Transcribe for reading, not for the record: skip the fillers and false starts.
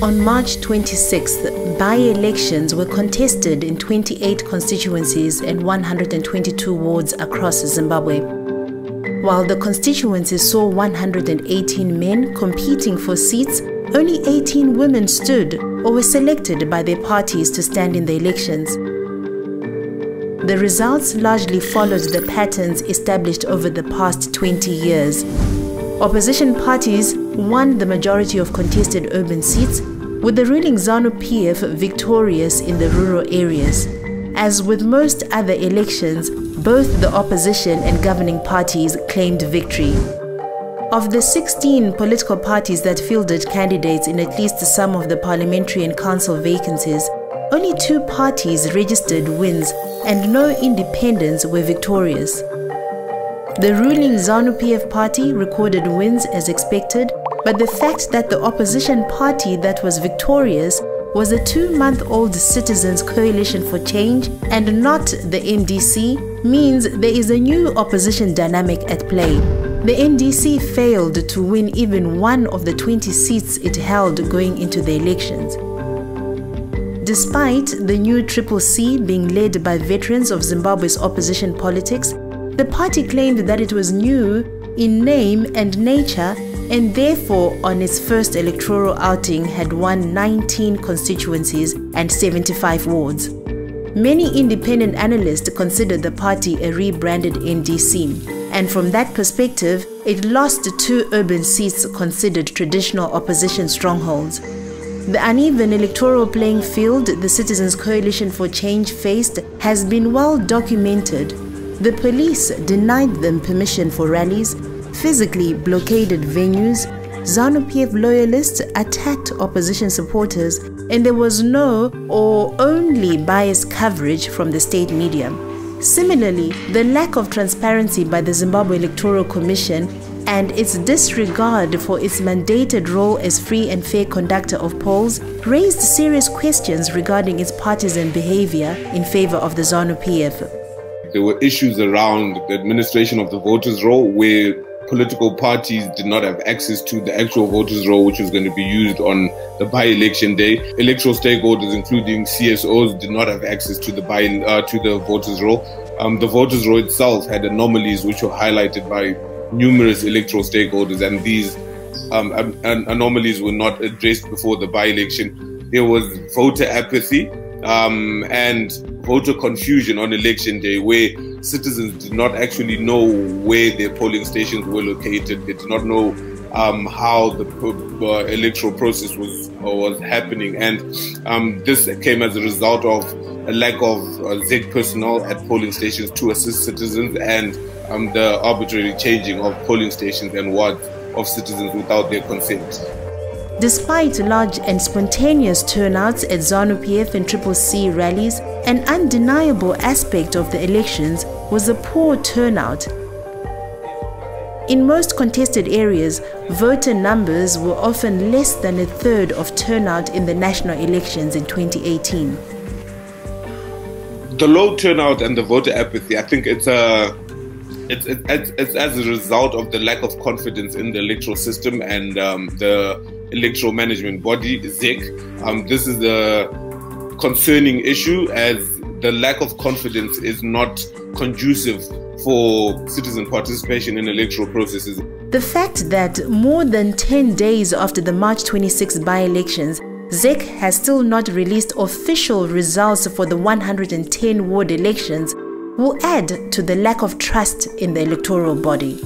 On March 26th, by-elections were contested in 28 constituencies and 122 wards across Zimbabwe. While the constituencies saw 118 men competing for seats, only 18 women stood or were selected by their parties to stand in the elections. The results largely followed the patterns established over the past 20 years. Opposition parties won the majority of contested urban seats, with the ruling ZANU-PF victorious in the rural areas. As with most other elections, both the opposition and governing parties claimed victory. Of the 16 political parties that fielded candidates in at least some of the parliamentary and council vacancies, only 2 parties registered wins and no independents were victorious. The ruling ZANU-PF party recorded wins as expected, but the fact that the opposition party that was victorious was a 2-month-old Citizens Coalition for Change and not the NDC means there is a new opposition dynamic at play. The NDC failed to win even one of the 20 seats it held going into the elections. Despite the new CCC being led by veterans of Zimbabwe's opposition politics, the party claimed that it was new in name and nature and therefore on its first electoral outing had won 19 constituencies and 75 wards. Many independent analysts consider the party a rebranded NDC, and from that perspective, it lost 2 urban seats considered traditional opposition strongholds. The uneven electoral playing field the Citizens Coalition for Change faced has been well documented. The police denied them permission for rallies, physically blockaded venues, ZANU-PF loyalists attacked opposition supporters, and there was no or only biased coverage from the state media. Similarly, the lack of transparency by the Zimbabwe Electoral Commission and its disregard for its mandated role as free and fair conductor of polls raised serious questions regarding its partisan behavior in favor of the ZANU-PF. There were issues around the administration of the voters' roll where political parties did not have access to the actual voters' roll which was going to be used on the by-election day. Electoral stakeholders, including CSOs, did not have access to the voters' roll. The voters' roll itself had anomalies which were highlighted by numerous electoral stakeholders, and these anomalies were not addressed before the by-election. There was voter apathy and voter confusion on election day, where citizens did not actually know where their polling stations were located. They did not know how the electoral process was happening, and this came as a result of a lack of ZEC personnel at polling stations to assist citizens, and the arbitrary changing of polling stations and wards of citizens without their consent. Despite large and spontaneous turnouts at ZANU-PF and CCC rallies, an undeniable aspect of the elections was the poor turnout. In most contested areas, voter numbers were often less than a third of turnout in the national elections in 2018. The low turnout and the voter apathy, I think it's as a result of the lack of confidence in the electoral system and the electoral management body, ZEC. This is a concerning issue, as the lack of confidence is not conducive for citizen participation in electoral processes. The fact that more than 10 days after the March 26 by-elections, ZEC has still not released official results for the 110 ward elections will add to the lack of trust in the electoral body.